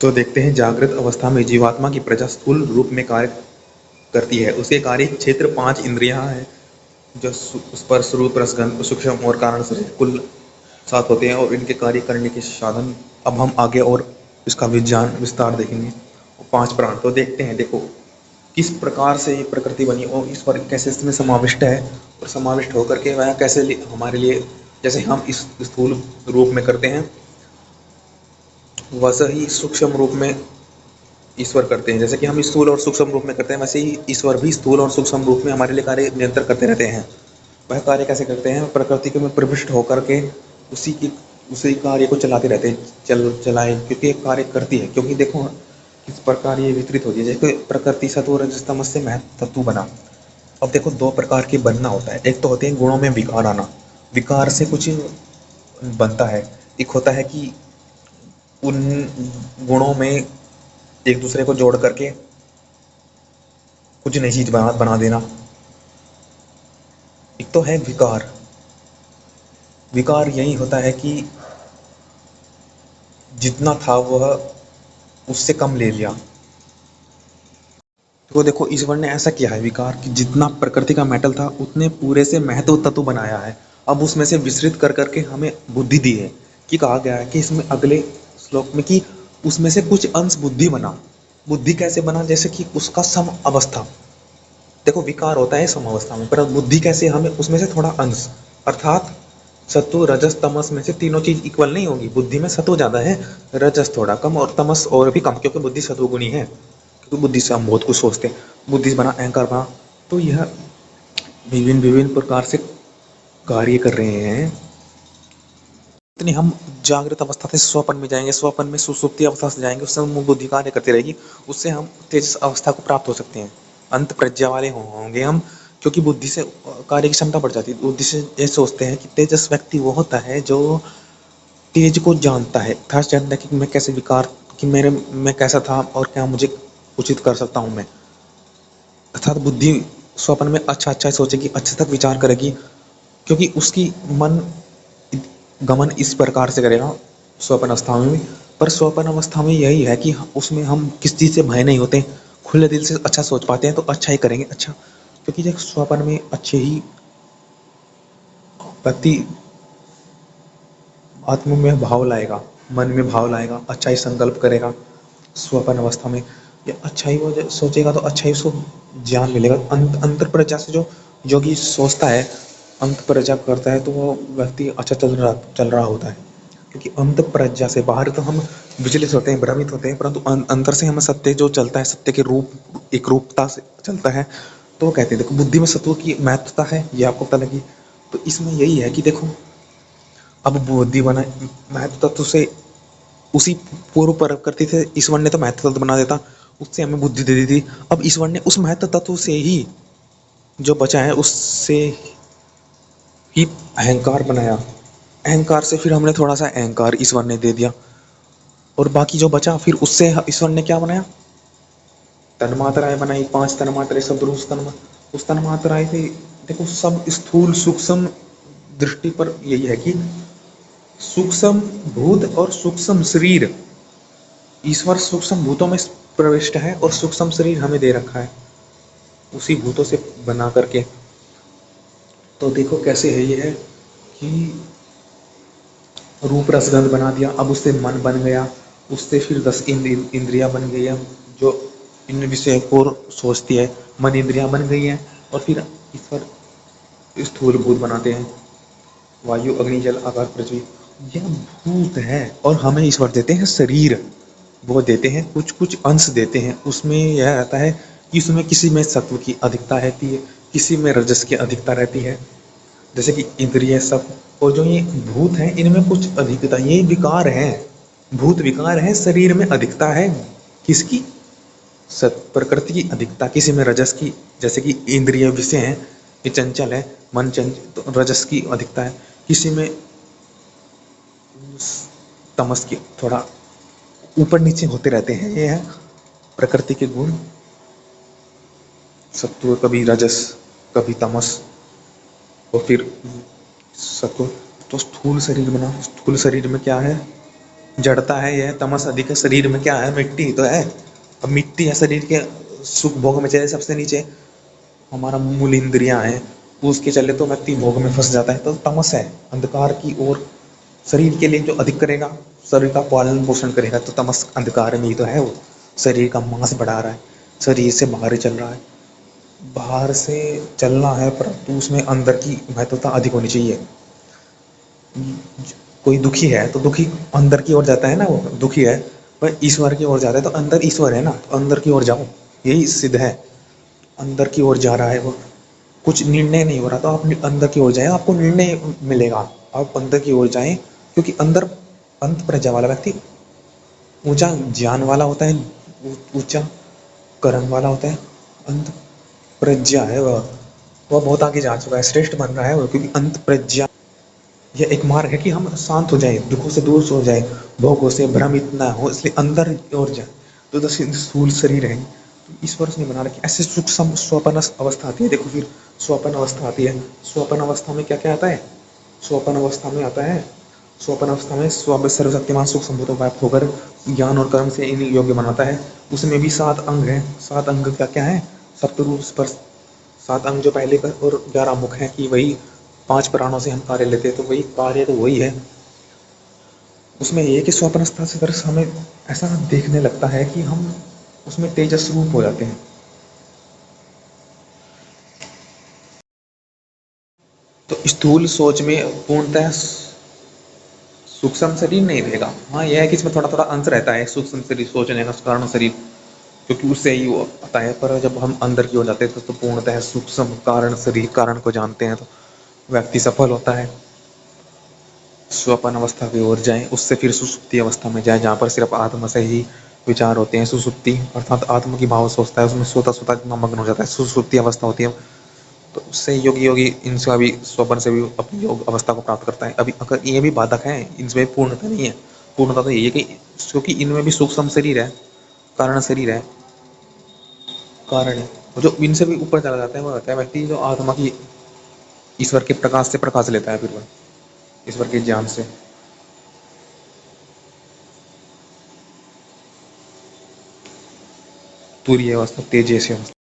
तो देखते हैं जागृत अवस्था में जीवात्मा की प्रजा स्थूल रूप में कार्य करती है। उसके कार्य क्षेत्र 5 इंद्रियां हैं जो स्पर्श रूप रसगंध सूक्ष्म और कारण शरीर कुल 7 होते हैं और इनके कार्य करने के साधन। अब हम आगे और इसका विज्ञान विस्तार देखेंगे। 5 प्राण तो देखते हैं। देखो किस प्रकार से ये प्रकृति बनी और ईश्वर कैसे इसमें समाविष्ट है और समाविष्ट होकर के वह कैसे हमारे लिए जैसे हम इस स्थूल रूप में करते हैं वैसे ही सूक्ष्म रूप में ईश्वर करते हैं। जैसे कि हम स्थूल और सूक्ष्म रूप में करते हैं वैसे ही ईश्वर भी स्थूल और सूक्ष्म रूप में हमारे लिए कार्य निरंतर करते रहते हैं। वह कार्य कैसे करते हैं? प्रकृति के में प्रविष्ट होकर के उसी की उसी कार्य को चलाते रहते हैं। चलाए क्योंकि एक कार्य करती है। क्योंकि देखो किस प्रकार ये वितरित होती है। जैसे प्रकृति सत्व रजस तमस से महत्व तत्व बना। अब देखो दो प्रकार के बनना होता है। एक तो होते हैं गुणों में विकार आना, विकार से कुछ बनता है। एक होता है कि उन गुणों में एक दूसरे को जोड़ करके कुछ नई चीज बना बना देना। एक तो है विकार। विकार यही होता है कि जितना था वह उससे कम ले लिया। तो देखो ईश्वर ने ऐसा किया है विकार कि जितना प्रकृति का मेटल था उतने पूरे से महत्व तत्व बनाया है। अब उसमें से विस्तृत कर करके हमें बुद्धि दी है कि कहा गया है कि इसमें अगले श्लोक में कि उसमें से कुछ अंश बुद्धि बना। बुद्धि कैसे बना? जैसे कि उसका सम अवस्था। देखो विकार होता है सम अवस्था में, पर बुद्धि कैसे? हमें उसमें से थोड़ा अंश अर्थात सत्व रजस तमस में से तीनों चीज इक्वल नहीं होगी। बुद्धि में सत्व ज्यादा है, रजस थोड़ा कम और तमस और भी कम, क्योंकि बुद्धि सत्वगुणी है। क्योंकि बुद्धि से हम बहुत कुछ सोचते हैं। बुद्धि से बना अहंकार बना। तो यह विभिन्न विभिन्न प्रकार से कार्य कर रहे हैं। इतनी हम जागृत अवस्था से स्वपन में जाएंगे, स्वपन में सुसुप्ति अवस्था से जाएंगे, उससे हम बुद्धि कार्य करती रहेगी। उससे हम तेजस अवस्था को प्राप्त हो सकते हैं। अंत प्रज्ञा वाले होंगे हम। क्योंकि बुद्धि से कार्य की क्षमता बढ़ जाती है। बुद्धि से ये सोचते हैं कि तेजस व्यक्ति वो होता है जो तेज को जानता है, था जानता है कि मैं कैसे विकार कि मेरे मैं कैसा था और क्या मुझे उचित कर सकता हूँ मैं। अर्थात बुद्धि स्वप्न में अच्छा अच्छा सोचेगी, अच्छे तक विचार करेगी। क्योंकि उसकी मन गमन इस प्रकार से करेगा स्वप्न अवस्था में भी। पर स्वप्न अवस्था में यही है कि उसमें हम किस चीज़ से भय नहीं होते, खुले दिल से अच्छा सोच पाते हैं तो अच्छा ही करेंगे। अच्छा क्योंकि जब स्वप्न में अच्छे ही व्यक्ति आत्मा में भाव लाएगा, मन में भाव लाएगा, अच्छा ही संकल्प करेगा स्वप्न अवस्था में। या अच्छा ही वो सोचेगा तो अच्छा ही उसको ज्ञान मिलेगा। अंतर प्रज्ञा से जो योगी सोचता है, अंत प्रज्ञा करता है तो वो व्यक्ति अच्छा चल रहा होता है। क्योंकि अंत प्रज्ञा से बाहर तो हम विचलित होते हैं, भ्रमित होते हैं, परंतु अंतर से हमें सत्य जो चलता है, सत्य के रूप एक रूपता से चलता है। तो वो कहते हैं देखो बुद्धि में सत्व की महत्वता है, ये आपको पता लगी। तो इसमें यही है कि देखो अब बुद्धि बना महत्व तत्व से उसी पूर्व प्रकृति से ईश्वर ने तो महत्व तत्व बना देता, उससे हमें बुद्धि दे दी थी। अब ईश्वर ने उस महत्व तत्व से ही जो बचा है उससे ही अहंकार बनाया। अहंकार से फिर हमने थोड़ा सा अहंकार ईश्वर ने दे दिया और बाकी जो बचा फिर उससे ईश्वर ने क्या बनाया? तन्मात्राएं बनाई। 5 तन्मात्राएं शब्द उस तन्मात्राएं से देखो सब स्थूल सूक्ष्म दृष्टि पर यही है कि सूक्ष्म भूत और सूक्ष्म शरीर, ईश्वर सूक्ष्म भूतों में प्रविष्ट है और सूक्ष्म शरीर हमें दे रखा है उसी भूतों से बना करके। तो देखो कैसे है ये है कि रूप रसगंध बना दिया, अब उससे मन बन गया, उससे फिर 10 इंद्रियां बन गई है जो इन विषयों को सोचती है। मन इंद्रियां बन गई हैं और फिर ईश्वर स्थूल भूत बनाते हैं। वायु अग्नि जल आकाश पृथ्वी यह भूत है और हमें ईश्वर देते हैं शरीर। वो देते हैं कुछ कुछ अंश देते हैं। उसमें यह रहता है कि उसमें किसी में सत्व की अधिकता रहती है, किसी में रजस की अधिकता रहती है। जैसे कि इंद्रिय सब और जो ये भूत हैं इनमें कुछ अधिकता, ये विकार हैं, भूत विकार है। शरीर में अधिकता है किसकी? सत प्रकृति की अधिकता। किसी में रजस की, जैसे कि इंद्रिय विषय हैं ये चंचल है, मन चंचल तो रजस की अधिकता है। किसी में तमस की थोड़ा ऊपर नीचे होते रहते हैं। ये है प्रकृति के गुण। सत्व कभी रजस कभी तमस और फिर सत्व। तो स्थूल शरीर बना। स्थूल शरीर में क्या है? जड़ता है यह, तमस अधिक है, शरीर में क्या है, मिट्टी तो है। अब मिट्टी है शरीर के सुख भोग में चले, सबसे नीचे हमारा मूल इंद्रियां हैं, उसके चले तो व्यक्ति भोग में फंस जाता है, तो तमस है, अंधकार की ओर। शरीर के लिए जो अधिक करेगा, शरीर का पालन पोषण करेगा, तो तमस अंधकार में ही तो है वो। शरीर का मांस बढ़ा रहा है, शरीर से बाहर ही चल रहा है, बाहर से चलना है, परंतु उसमें अंदर की महत्वता अधिक होनी चाहिए। कोई दुखी है तो दुखी अंदर की ओर जाता है ना, वो दुखी है पर ईश्वर की ओर जाता है, तो अंदर ईश्वर है ना, तो अंदर की ओर जाओ, यही सिद्ध है। अंदर की ओर जा रहा है वो, कुछ निर्णय नहीं हो रहा, तो आप अंदर की ओर जाएं, आपको निर्णय मिलेगा। आप अंदर की ओर जाएं, क्योंकि अंदर अंत प्रज्ञा वाला व्यक्ति ऊंचा ज्ञान वाला होता है, ऊंचा कर्म वाला होता है। अंत प्रज्ञा है वह बहुत आगे जा चुका है, श्रेष्ठ बन रहा है वो, क्योंकि अंत प्रज्ञा यह एक मार्ग है कि हम शांत हो जाए, दुखों से दूर हो जाए, भोगों से भ्रमित ना हो, इसलिए अंदर की ओर जाए। तो जैसे स्थूल शरीर है, तो ईश्वर ने बना रखी ऐसे सूक्ष्म स्वपन अवस्था आती है। देखो फिर स्वपन अवस्था आती है, स्वपन अवस्था में क्या क्या आता है, स्वपन अवस्था में आता है, स्वपन अवस्था में स्व सर्वशक्तिमान सुख संभूतों व्याप्त होकर ज्ञान और कर्म से इन योग्य बनाता है। उसमें भी 7 अंग हैं, 7 अंग क्या क्या है, सप्तरूप स्पर्श, 7 अंग जो पहले का, और 11 मुख हैं, कि वही 5 प्राणों से हम कार्य लेते हैं, तो वही कार्य तो वही है। उसमें ये है कि स्वप्न अवस्था से फिर हमें ऐसा देखने लगता है कि हम उसमें तेजस रूप हो जाते हैं। तो स्थूल सोच में पूर्णतः सूक्ष्म शरीर नहीं रहेगा। हाँ, यह है कि इसमें थोड़ा थोड़ा अंश रहता है सूक्ष्म शरीर सोचने का, कारण शरीर, क्योंकि उससे ही वो आता है। पर जब हम अंदर की ओर जाते हैं तो पूर्णतः सूक्ष्म कारण शरीर, कारण को जानते हैं, तो व्यक्ति सफल होता है। स्वपन अवस्था की ओर जाएं, उससे फिर सुसुप्ति अवस्था में जाएं, जहाँ पर सिर्फ आत्मा से ही विचार होते हैं। सुसुप्ति अर्थात आत्मा की भाव सोचता है, उसमें सोता सोता इतना मग्न हो जाता है, सुसुप्ति अवस्था होती है। तो उससे योगी योगी इनसे भी स्वपन से भी अपनी योग अवस्था को प्राप्त करता है। अभी अगर ये भी बाधक है, इनमें पूर्णता नहीं है। पूर्णता तो यही है कि क्योंकि इनमें भी सूक्ष्म शरीर है, कारण शरीर है, कारण है। और जो इनसे भी ऊपर चला जाता है वो होता है व्यक्ति जो आत्मा की, ईश्वर के प्रकाश से प्रकाश लेता है, फिर वह ईश्वर के ज्ञान से। तुरीय अवस्था, तेजस अवस्था।